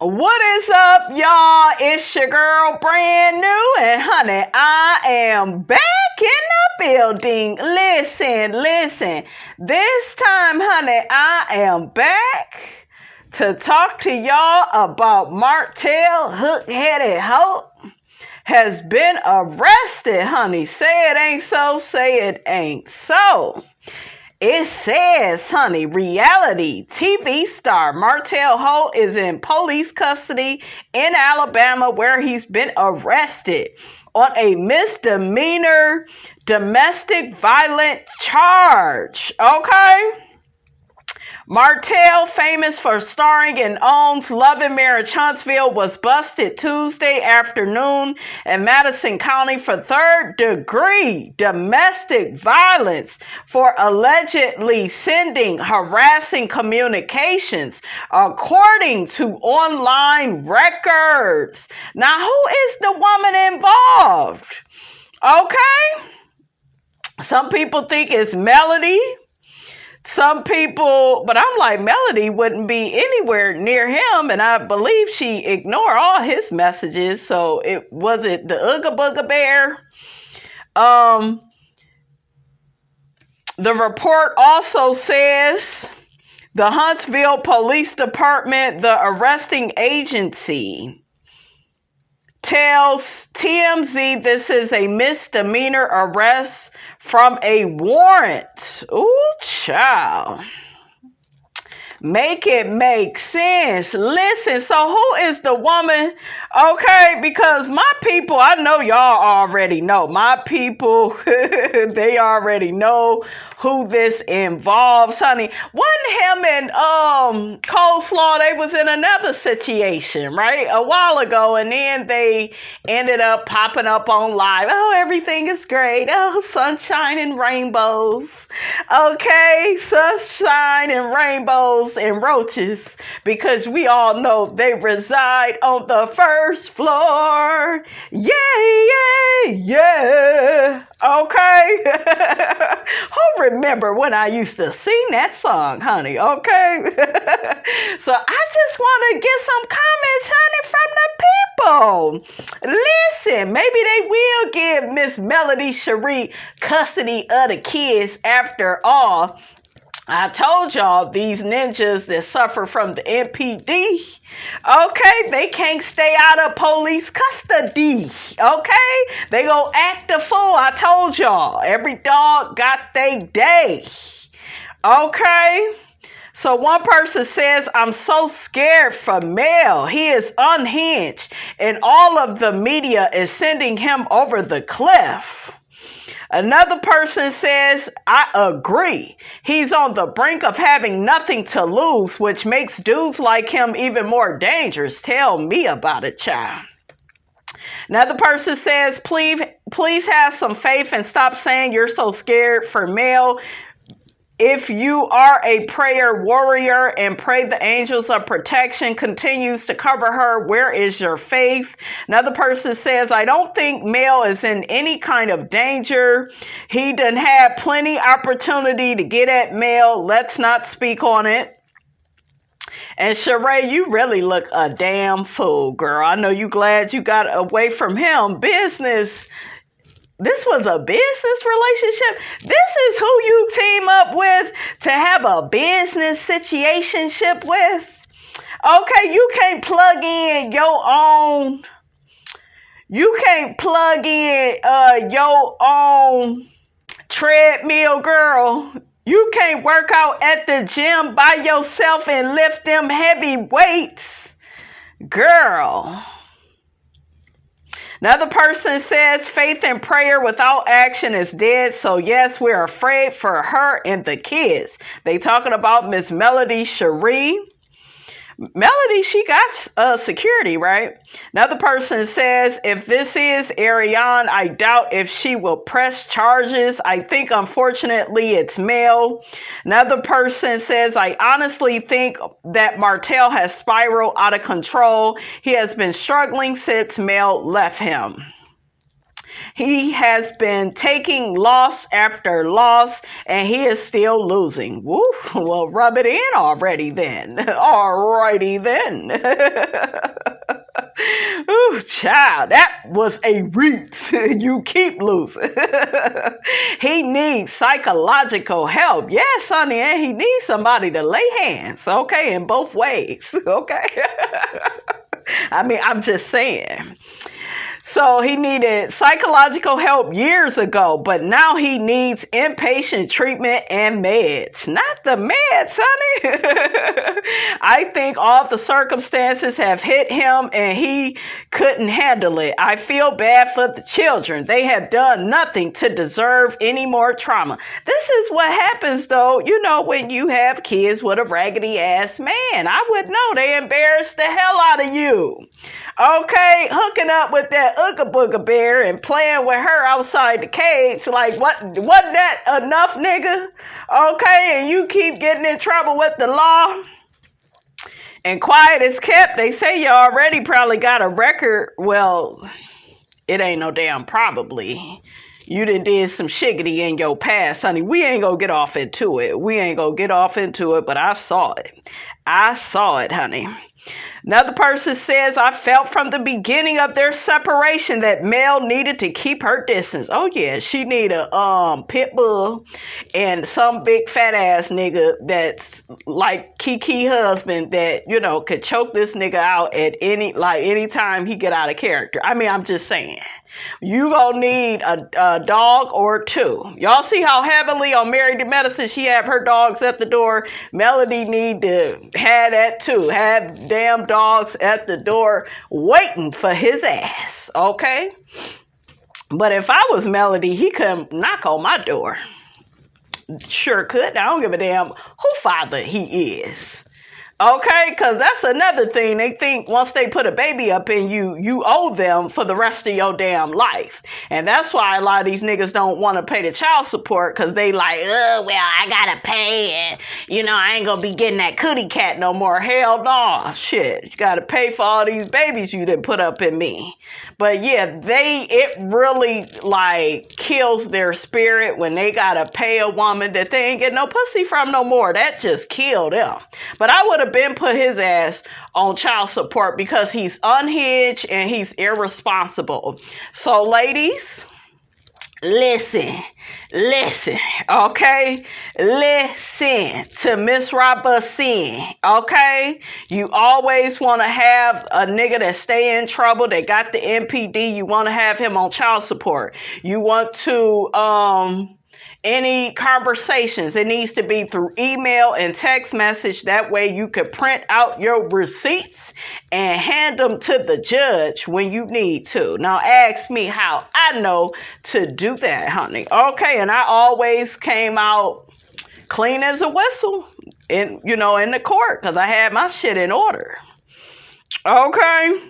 What is up, y'all? It's your girl, brand new, and honey, I am back in the building. Listen. This time, honey, I am back to talk to y'all about Martell Hook-Headed Holt has been arrested, honey. Say it ain't so, say it ain't so. It says, honey, reality TV star Martell Holt is in police custody in Alabama where he's been arrested on a misdemeanor domestic violence charge. Okay? Martell, famous for starring in OWN's Love and Marriage Huntsville, was busted Tuesday afternoon in Madison County for third-degree domestic violence for allegedly sending harassing communications, according to online records. Now, who is the woman involved? Okay? Some people think it's Melody. Some people, but I'm like, Melody wouldn't be anywhere near him, and I believe she ignored all his messages. So it was it the Ooga Booga Bear. The report also says the Huntsville Police Department, the arresting agency, tells TMZ this is a misdemeanor arrest from a warrant. Ooh, child. Make it make sense. Listen, so who is the woman? Okay, because my people, I know y'all already know. My people, they already know who this involves, honey. Wasn't him and Coleslaw, they was in another situation, right? A while ago, and then they ended up popping up on live. Oh, everything is great. Oh, sunshine and rainbows. Okay, sunshine and rainbows and roaches, because we all know they reside on the first floor. Yeah. Okay. Who remember when I used to sing that song, honey? Okay. So I just want to get some comments, honey, from the people. Listen, maybe they will give Miss Melody Cherie custody of the kids after all. I told y'all these ninjas that suffer from the NPD, okay, they can't stay out of police custody, okay? They gonna act a fool. I told y'all, every dog got their day, okay? So one person says, I'm so scared for Mel. He is unhinged, and all of the media is sending him over the cliff. Another person says, I agree. He's on the brink of having nothing to lose, which makes dudes like him even more dangerous. Tell me about it, child. Another person says, please have some faith and stop saying you're so scared for Mel. If you are a prayer warrior and pray the angels of protection continues to cover her, where is your faith? Another person says, I don't think Mel is in any kind of danger. He done had plenty opportunity to get at Mel. Let's not speak on it. And Sheree, you really look a damn fool, girl. I know you glad you got away from him. Business. This was a business relationship. This is who you team up with to have a business situationship with. Okay, you can't plug in your own. You can't plug in your own treadmill, girl. You can't work out at the gym by yourself and lift them heavy weights, girl. Another person says faith and prayer without action is dead. So yes, we're afraid for her and the kids. They talking about Miss Melody Cherie. Melody, she got security, right? Another person says, if this is Ariane, I doubt if she will press charges. I think, unfortunately, it's Mel. Another person says, I honestly think that Martell has spiraled out of control. He has been struggling since Mel left him. He has been taking loss after loss, and he is still losing. Woo, well, rub it in already then. Alrighty then. Ooh, child, that was a reach. You keep losing. He needs psychological help. Yes, honey, and he needs somebody to lay hands, okay, in both ways, okay? I mean, I'm just saying. So he needed psychological help years ago, but now he needs inpatient treatment and meds. Not the meds, honey. I think all the circumstances have hit him and he couldn't handle it. I feel bad for the children. They have done nothing to deserve any more trauma. This is what happens, though, you know, when you have kids with a raggedy ass man. I would know. They embarrass the hell out of you. Okay, hooking up with that Ooga Booga Bear and playing with her outside the cage. Like, wasn't that enough, nigga? Okay, and you keep getting in trouble with the law. And quiet is kept. They say you already probably got a record. Well, it ain't no damn probably. You did some shiggity in your past, honey. We ain't gonna get off into it. But I saw it. I saw it, honey. Another person says, I felt from the beginning of their separation that Mel needed to keep her distance. Oh yeah, she need a pit bull and some big fat ass nigga that's like Kiki husband that, you know, could choke this nigga out at any time he get out of character. I mean, I'm just saying. You gonna need a dog or two. Y'all see how heavily on Married to Medicine she have her dogs at the door? Melody need to have that too. Have damn dogs at the door waiting for his ass. Okay? But if I was Melody, he could knock on my door. Sure could. I don't give a damn who father he is. Okay, because that's another thing. They think once they put a baby up in you, you owe them for the rest of your damn life. And that's why a lot of these niggas don't want to pay the child support, because they like, oh, well, I got to pay and, you know, I ain't going to be getting that cootie cat no more. Hell no. Shit. You got to pay for all these babies you didn't put up in me. But yeah, it really like kills their spirit when they got to pay a woman that they ain't get no pussy from no more. That just killed them. But I would have been put his ass on child support because he's unhinged and he's irresponsible. So ladies, listen, okay? Listen to Miss Robertson, okay? You always want to have a nigga that stay in trouble, that got the NPD. You want to have him on child support. You want to, any conversations, it needs to be through email and text message. That way you could print out your receipts and hand them to the judge when you need to. Now ask me how I know to do that, honey. Okay, and I always came out clean as a whistle in the court because I had my shit in order. Okay.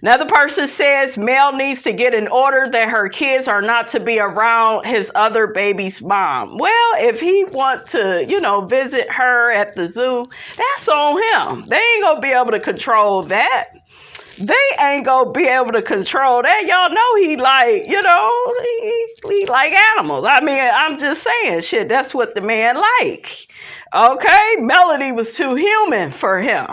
Another person says Mel needs to get an order that her kids are not to be around his other baby's mom. Well, if he want to, visit her at the zoo, that's on him. They ain't going to be able to control that. They ain't going to be able to control that. Y'all know he like, he like animals. I mean, I'm just saying, shit, that's what the man like. Okay, Melody was too human for him.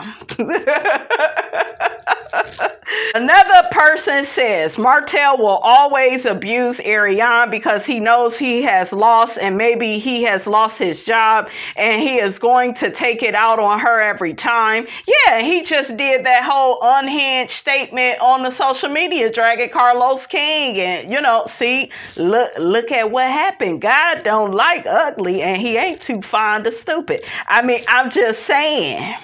Another person says Martell will always abuse Ariane because he knows he has lost, and maybe he has lost his job and he is going to take it out on her every time. Yeah, he just did that whole unhinged statement on the social media, dragging Carlos King, and see, look at what happened. God don't like ugly, and he ain't too fond of stupid. I mean, I'm just saying.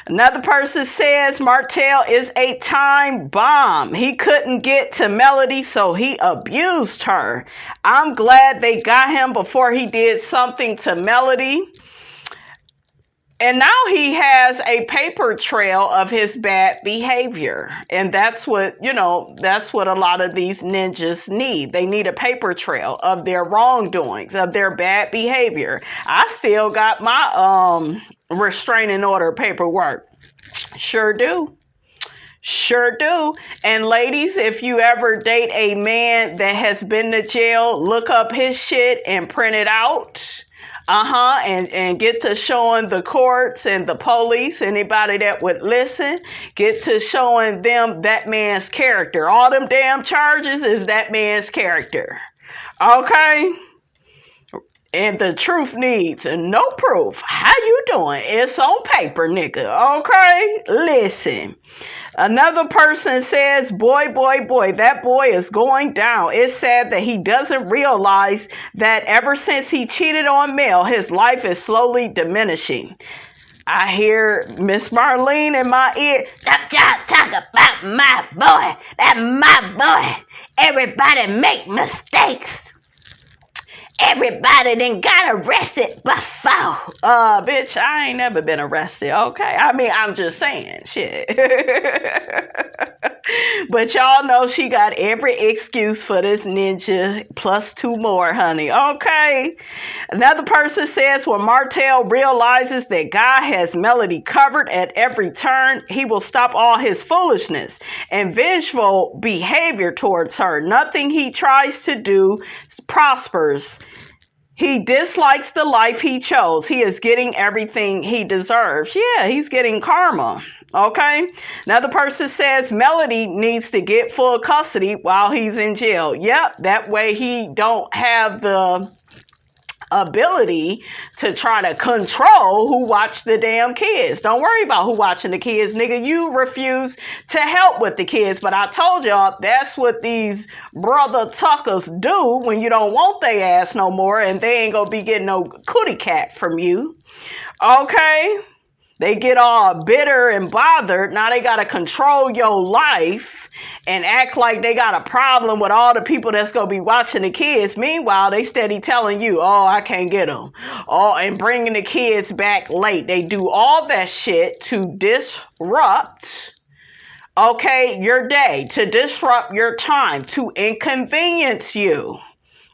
Another person says Martell is a time bomb. He couldn't get to Melody, so he abused her. I'm glad they got him before he did something to Melody. And now he has a paper trail of his bad behavior. And that's what a lot of these ninjas need. They need a paper trail of their wrongdoings, of their bad behavior. I still got my restraining order paperwork. Sure do. Sure do. And ladies, if you ever date a man that has been to jail, look up his shit and print it out. And get to showing the courts and the police, anybody that would listen, get to showing them that man's character. All them damn charges is that man's character. Okay? And the truth needs no proof. How you doing? It's on paper, nigga. Okay? Listen. Another person says, boy, that boy is going down. It's sad that he doesn't realize that ever since he cheated on Mel, his life is slowly diminishing. I hear Miss Marlene in my ear. Stop y'all talk about my boy. That's my boy. Everybody make mistakes. Everybody done got arrested before. Bitch, I ain't never been arrested, okay? I mean, I'm just saying, shit. But y'all know she got every excuse for this ninja, plus 2 more, honey, okay? Another person says when Martell realizes that God has Melody covered at every turn, he will stop all his foolishness and vengeful behavior towards her. Nothing he tries to do prospers. He dislikes the life he chose. He is getting everything he deserves. Yeah, he's getting karma. Okay? Another person says Melody needs to get full custody while he's in jail. Yep, that way he don't have the ability to try to control who watch the damn kids. Don't worry about who watching the kids, nigga. You refuse to help with the kids. But I told y'all that's what these brother tuckers do when you don't want they ass no more and they ain't gonna be getting no cootie cat from you. Okay? They get all bitter and bothered. Now they got to control your life and act like they got a problem with all the people that's going to be watching the kids. Meanwhile, they steady telling you, oh, I can't get them. Oh, and bringing the kids back late. They do all that shit to disrupt, okay, your day, to disrupt your time, to inconvenience you.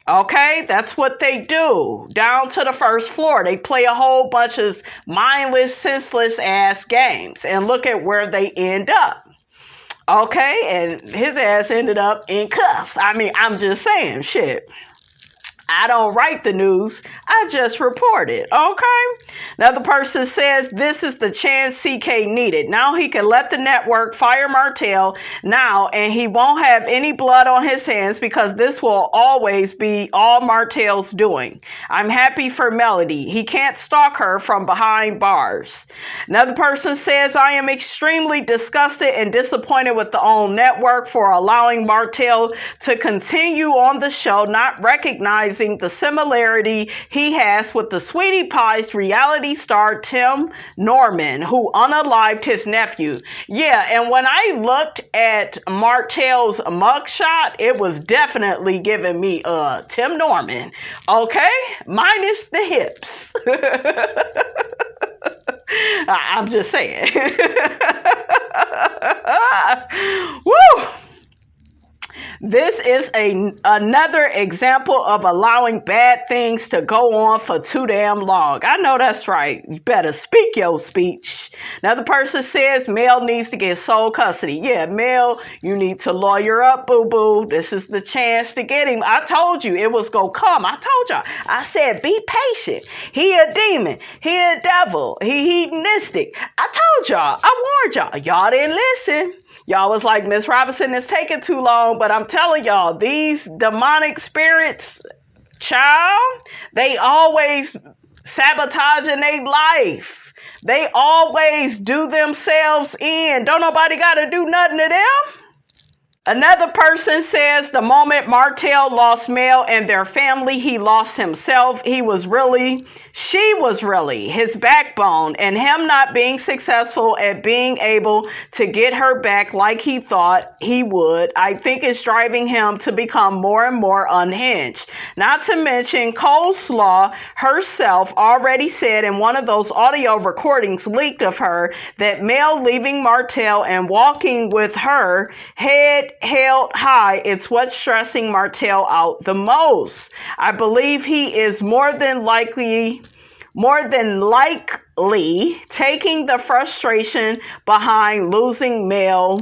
Okay, that's what they do. Down to the first floor. They play a whole bunch of mindless, senseless ass games. And look at where they end up. Okay, and his ass ended up in cuffs. I mean, I'm just saying, shit. I don't write the news. I just report it. Okay? Another person says this is the chance CK needed. Now he can let the network fire Martell now, and he won't have any blood on his hands because this will always be all Martell's doing. I'm happy for Melody. He can't stalk her from behind bars. Another person says I am extremely disgusted and disappointed with the OWN network for allowing Martell to continue on the show, not recognizing the similarity he has with the Sweetie Pie's reality star Tim Norman, who unalived his nephew. Yeah, and when I looked at Martell's mugshot, it was definitely giving me Tim Norman. Okay? Minus the hips. I'm just saying. Woo! This is another example of allowing bad things to go on for too damn long. I know that's right. You better speak your speech. Another person says Mel needs to get sole custody. Yeah, Mel, you need to lawyer up, boo-boo. This is the chance to get him. I told you it was going to come. I told y'all. I said be patient. He a demon. He a devil. He hedonistic. I told y'all. I warned y'all. Y'all didn't listen. Y'all was like, Miss Robinson is taking too long, but I'm telling y'all, these demonic spirits, child, they always sabotaging their life. They always do themselves in. Don't nobody got to do nothing to them. Another person says the moment Martell lost Mel and their family, he lost himself. She was really his backbone, and him not being successful at being able to get her back like he thought he would, I think is driving him to become more and more unhinged. Not to mention Coleslaw herself already said in one of those audio recordings leaked of her that Mel leaving Martell and walking with her head held high, it's what's stressing Martell out the most. I believe he is more than likely taking the frustration behind losing Mel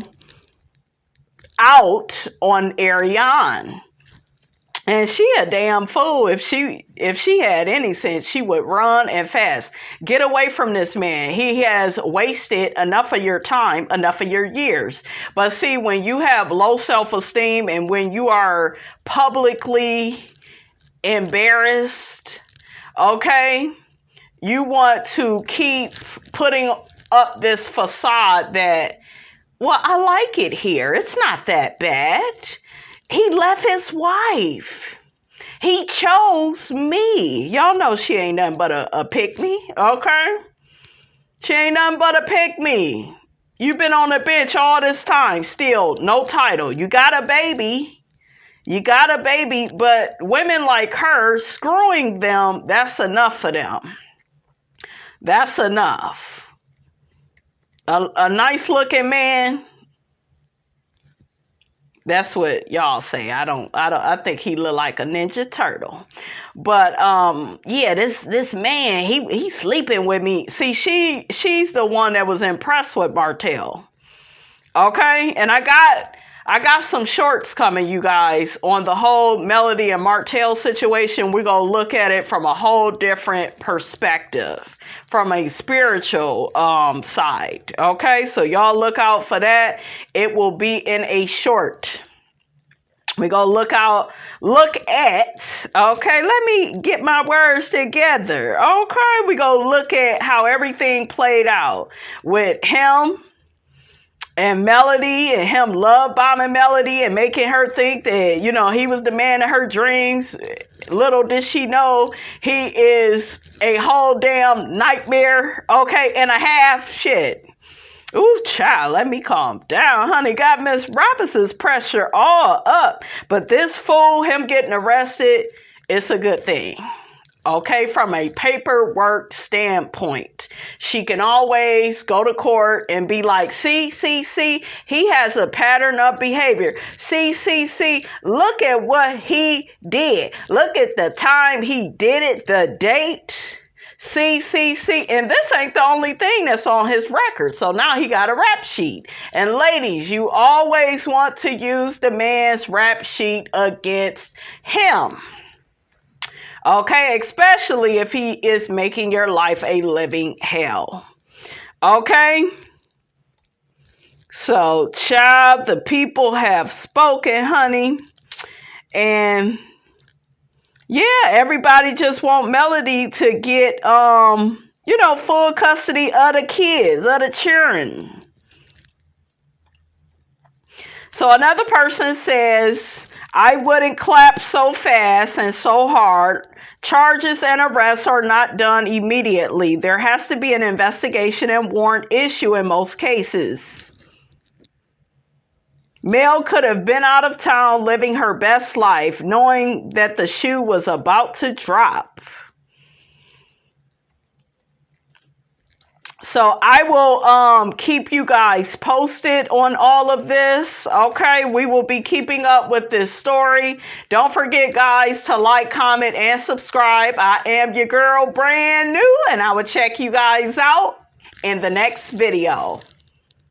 out on Ariane. And she a damn fool. If she had any sense, she would run and fast. Get away from this man. He has wasted enough of your time, enough of your years. But see, when you have low self-esteem and when you are publicly embarrassed, okay, you want to keep putting up this facade that, well, I like it here. It's not that bad. He left his wife. He chose me. Y'all know she ain't nothing but a pick-me, okay? She ain't nothing but a pick-me. You've been on the bench all this time, still no title. You got a baby. You got a baby, but women like her, screwing them, that's enough for them. That's enough. A nice-looking man, that's what y'all say. I think he look like a Ninja Turtle. But yeah, this man, he's sleeping with me. See, she's the one that was impressed with Martell. Okay? And I got some shorts coming, you guys, on the whole Melody and Martell situation. We're going to look at it from a whole different perspective, from a spiritual side. Okay, so y'all look out for that. It will be in a short. We're going to look at, okay, let me get my words together. Okay, we're going to look at how everything played out with him and Melody, and him love bombing Melody and making her think that, you know, he was the man of her dreams. Little did she know he is a whole damn nightmare, okay, and a half. Shit. Ooh, child, let me calm down, honey. Got Miss Robinson's pressure all up. But this fool, him getting arrested, it's a good thing. Okay, from a paperwork standpoint, she can always go to court and be like, see, he has a pattern of behavior. See, look at what he did. Look at the time he did it, the date. See, and this ain't the only thing that's on his record. So now he got a rap sheet. And ladies, you always want to use the man's rap sheet against him. Okay, especially if he is making your life a living hell. Okay? So, child, the people have spoken, honey. And yeah, everybody just want Melody to get, full custody of the kids, of the children. So another person says, I wouldn't clap so fast and so hard. Charges and arrests are not done immediately. There has to be an investigation and warrant issue in most cases. Mel could have been out of town living her best life, knowing that the shoe was about to drop. So I will keep you guys posted on all of this. Okay, we will be keeping up with this story. Don't forget, guys, to like, comment, and subscribe. I am your girl, brand new, and I will check you guys out in the next video.